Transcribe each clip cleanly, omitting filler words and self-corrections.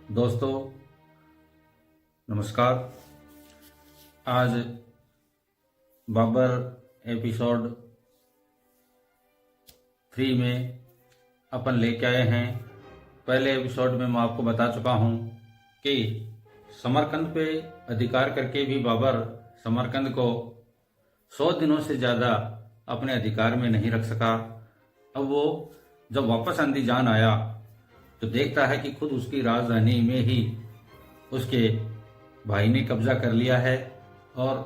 दोस्तों नमस्कार। आज बाबर एपिसोड 3 में अपन लेके आए हैं। पहले एपिसोड में मैं आपको बता चुका हूं कि समरकंद पे अधिकार करके भी बाबर समरकंद को 100 दिनों से ज़्यादा अपने अधिकार में नहीं रख सका। अब वो जब वापस अंदीजान आया तो देखता है कि खुद उसकी राजधानी में ही उसके भाई ने कब्जा कर लिया है और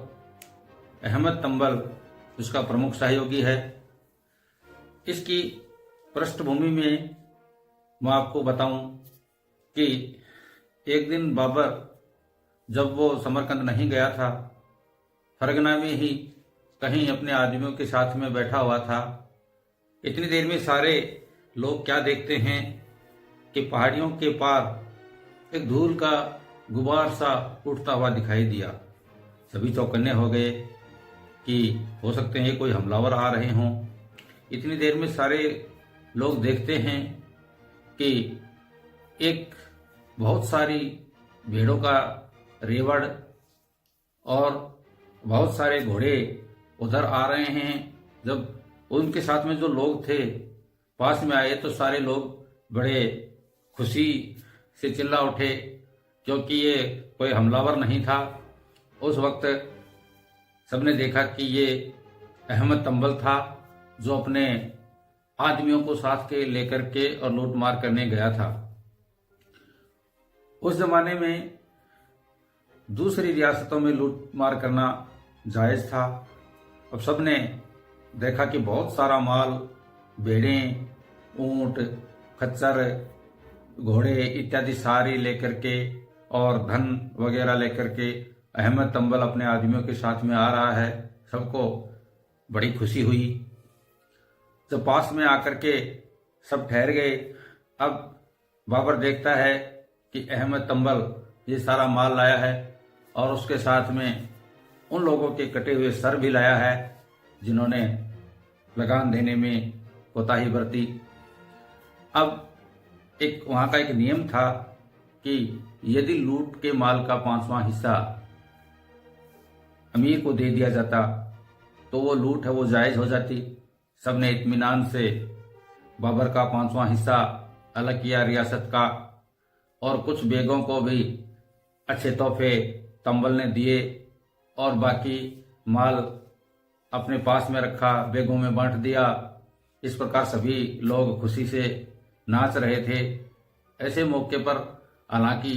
अहमद तंबल उसका प्रमुख सहयोगी है। इसकी पृष्ठभूमि में मैं आपको बताऊं कि एक दिन बाबर जब वो समरकंद नहीं गया था, फरगना में ही कहीं अपने आदमियों के साथ में बैठा हुआ था। इतनी देर में सारे लोग क्या देखते हैं कि पहाड़ियों के पार एक धूल का गुबार सा उठता हुआ दिखाई दिया। सभी चौकन्ने हो गए कि हो सकते हैं कोई हमलावर आ रहे हों। इतनी देर में सारे लोग देखते हैं कि एक बहुत सारी भेड़ों का रेवड़ और बहुत सारे घोड़े उधर आ रहे हैं। जब उनके साथ में जो लोग थे पास में आए तो सारे लोग बड़े खुशी से चिल्ला उठे, क्योंकि ये कोई हमलावर नहीं था। उस वक्त सबने देखा कि ये अहमद तंबल था जो अपने आदमियों को साथ के लेकर के और लूटमार करने गया था। उस जमाने में दूसरी रियासतों में लूटमार करना जायज था। अब सबने देखा कि बहुत सारा माल, भेड़ें, ऊंट, खच्चर, घोड़े इत्यादि सारी लेकर के और धन वगैरह लेकर के अहमद तंबल अपने आदमियों के साथ में आ रहा है। सबको बड़ी खुशी हुई। जब पास में आकर के सब ठहर गए, अब बाबर देखता है कि अहमद तंबल ये सारा माल लाया है और उसके साथ में उन लोगों के कटे हुए सर भी लाया है जिन्होंने लगान देने में कोताही बरती। अब एक वहां का एक नियम था कि यदि लूट के माल का 5वां हिस्सा अमीर को दे दिया जाता तो वो लूट है वो जायज हो जाती। सबने इत्मीनान से बाबर का 5वां हिस्सा अलग किया रियासत का, और कुछ बेगों को भी अच्छे तोहफे तंबल ने दिए और बाकी माल अपने पास में रखा, बेगों में बांट दिया। इस प्रकार सभी लोग खुशी से नाच रहे थे। ऐसे मौके पर हालांकि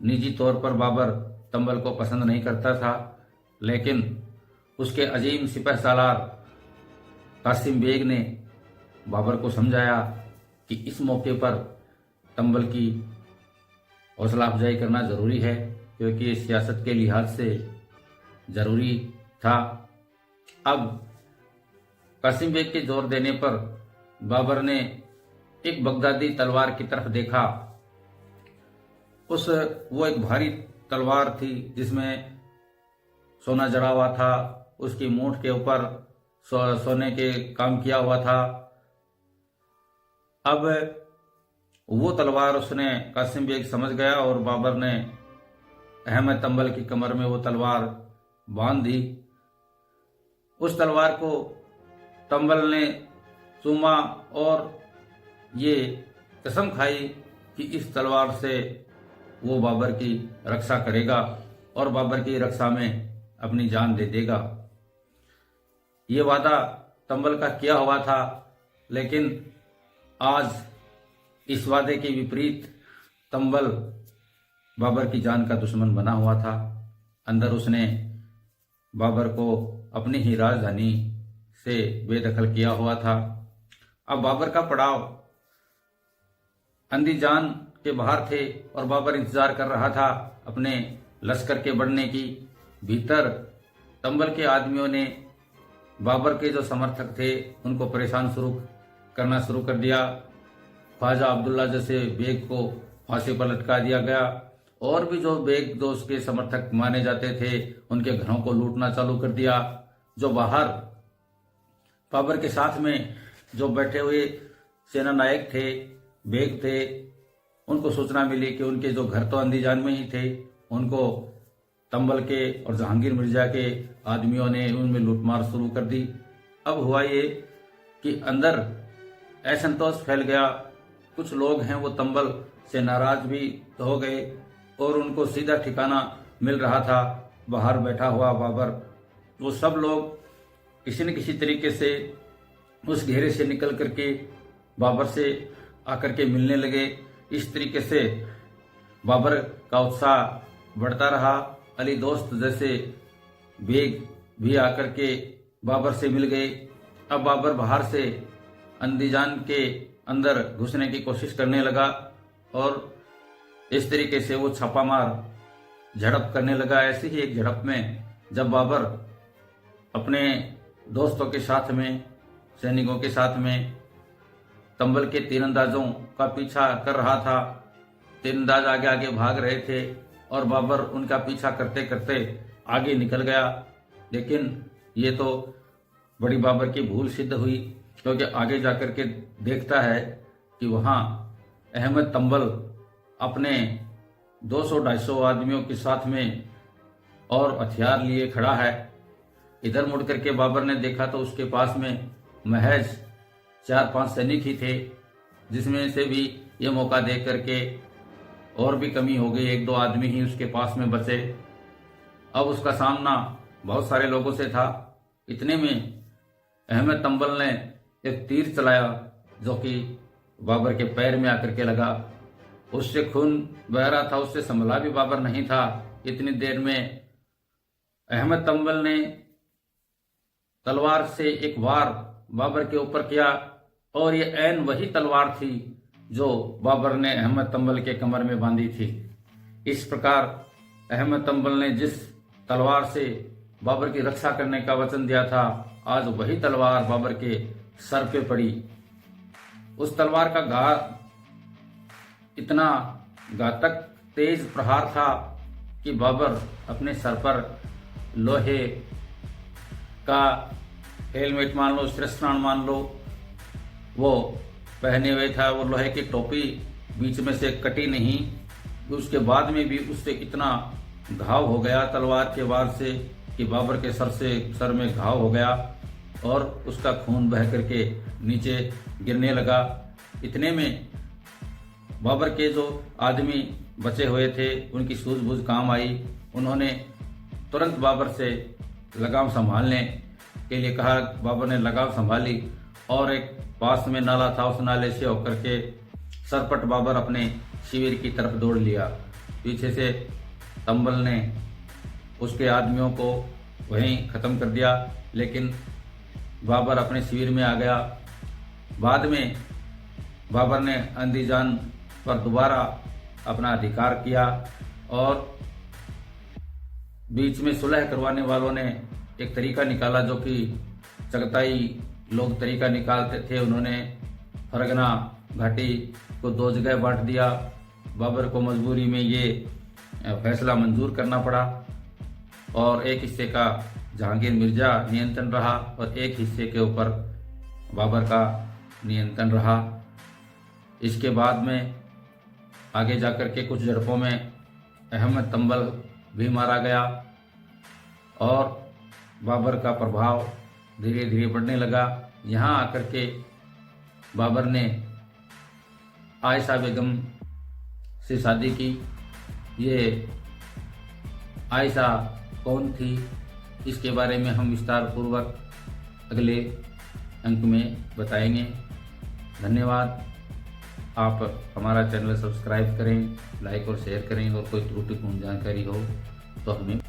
निजी तौर पर बाबर तंबल को पसंद नहीं करता था, लेकिन उसके अजीम सिपहसालार कासिम बेग ने बाबर को समझाया कि इस मौके पर तंबल की हौसला अफजाई करना जरूरी है, क्योंकि ये सियासत के लिहाज से जरूरी था। अब कासिम बेग के जोर देने पर बाबर ने एक बगदादी तलवार की तरफ देखा। वो एक भारी तलवार थी जिसमें सोना जड़ा हुआ था। उसकी मूठ के ऊपर सोने के काम किया हुआ था। अब वो तलवार उसने कासिम बेग समझ गया और बाबर ने अहमद तंबल की कमर में वो तलवार बांध दी। उस तलवार को तंबल ने चूमा और ये कसम खाई कि इस तलवार से वो बाबर की रक्षा करेगा और बाबर की रक्षा में अपनी जान दे देगा। ये वादा तंबल का किया हुआ था, लेकिन आज इस वादे के विपरीत तंबल बाबर की जान का दुश्मन बना हुआ था। अंदर उसने बाबर को अपनी ही राजधानी से बेदखल किया हुआ था। अब बाबर का पड़ाव अंदीजान के बाहर थे और बाबर इंतजार कर रहा था अपने लश्कर के बढ़ने की। भीतर तंबल के आदमियों ने बाबर के जो समर्थक थे उनको परेशान करना शुरू कर दिया। ख्वाजा अब्दुल्ला जैसे बेग को फांसी पर लटका दिया गया और भी जो बेग जो उसके समर्थक माने जाते थे उनके घरों को लूटना चालू कर दिया। जो बाहर बाबर के साथ में जो बैठे हुए सेना नायक थे, बेग थे, उनको सूचना मिली कि उनके जो घर तो अंदीजान में ही थे, उनको तंबल के और जहांगीर मिर्जा के आदमियों ने उनमें लूटमार शुरू कर दी। अब हुआ ये कि अंदर असंतोष फैल गया। कुछ लोग हैं वो तंबल से नाराज भी हो गए और उनको सीधा ठिकाना मिल रहा था बाहर बैठा हुआ बाबर। वो सब लोग किसी न किसी तरीके से उस घेरे से निकल करके बाबर से आकर के मिलने लगे। इस तरीके से बाबर का उत्साह बढ़ता रहा। अली दोस्त जैसे बेग भी आकर के बाबर से मिल गए। अब बाबर बाहर से अंदीजान के अंदर घुसने की कोशिश करने लगा और इस तरीके से वो छापामार झड़प करने लगा। ऐसी ही एक झड़प में जब बाबर अपने दोस्तों के साथ में, सैनिकों के साथ में तंबल के तीरंदाजों का पीछा कर रहा था, तीरंदाज आगे आगे भाग रहे थे और बाबर उनका पीछा करते करते आगे निकल गया। लेकिन ये तो बड़ी बाबर की भूल सिद्ध हुई, क्योंकि आगे जाकर के देखता है कि वहाँ अहमद तंबल अपने 200-250 आदमियों के साथ में और हथियार लिए खड़ा है। इधर मुड़ करके बाबर ने देखा तो उसके पास में महज 4-5 सैनिक ही थे, जिसमें से भी ये मौका देख करके और भी कमी हो गई, 1-2 आदमी ही उसके पास में बचे। अब उसका सामना बहुत सारे लोगों से था। इतने में अहमद तंबल ने एक तीर चलाया जो कि बाबर के पैर में आकर के लगा। उससे खून बह रहा था, उससे संभला भी बाबर नहीं था। इतनी देर में अहमद तंबल ने तलवार से एक वार बाबर के ऊपर किया और ये ऐन वही तलवार थी जो बाबर ने अहमद तंबल के कमर में बांधी थी। इस प्रकार अहमद तंबल ने जिस तलवार से बाबर की रक्षा करने का वचन दिया था, आज वही तलवार बाबर के सर पे पड़ी। उस तलवार का घात इतना घातक तेज प्रहार था कि बाबर अपने सर पर लोहे का हेलमेट मान लो, शिरस्त्राण मान लो, वो पहने हुए था। वो लोहे की टोपी बीच में से कटी नहीं। उसके बाद में भी उससे इतना घाव हो गया तलवार के वार से कि बाबर के सर में घाव हो गया और उसका खून बह करके नीचे गिरने लगा। इतने में बाबर के जो आदमी बचे हुए थे उनकी सूझबूझ काम आई। उन्होंने तुरंत बाबर से लगाम संभालने के लिए कहा। बाबर ने लगाम संभाली और एक पास में नाला था, उस नाले से होकर के सरपट बाबर अपने शिविर की तरफ दौड़ लिया। पीछे से तंबल ने उसके आदमियों को वहीं खत्म कर दिया, लेकिन बाबर अपने शिविर में आ गया। बाद में बाबर ने अंदीजान पर दोबारा अपना अधिकार किया और बीच में सुलह करवाने वालों ने एक तरीका निकाला जो कि चगताई लोग तरीका निकालते थे। उन्होंने फरगना घाटी को 2 जगह बांट दिया। बाबर को मजबूरी में ये फैसला मंजूर करना पड़ा और एक हिस्से का जहांगीर मिर्जा नियंत्रण रहा और एक हिस्से के ऊपर बाबर का नियंत्रण रहा। इसके बाद में आगे जाकर के कुछ झड़पों में अहमद तंबल भी मारा गया और बाबर का प्रभाव धीरे धीरे बढ़ने लगा। यहाँ आकर के बाबर ने आयशा बेगम से शादी की। ये आयशा कौन थी, इसके बारे में हम विस्तार पूर्वक अगले अंक में बताएंगे। धन्यवाद। आप हमारा चैनल सब्सक्राइब करें, लाइक और शेयर करें और कोई त्रुटिपूर्ण जानकारी हो तो हमें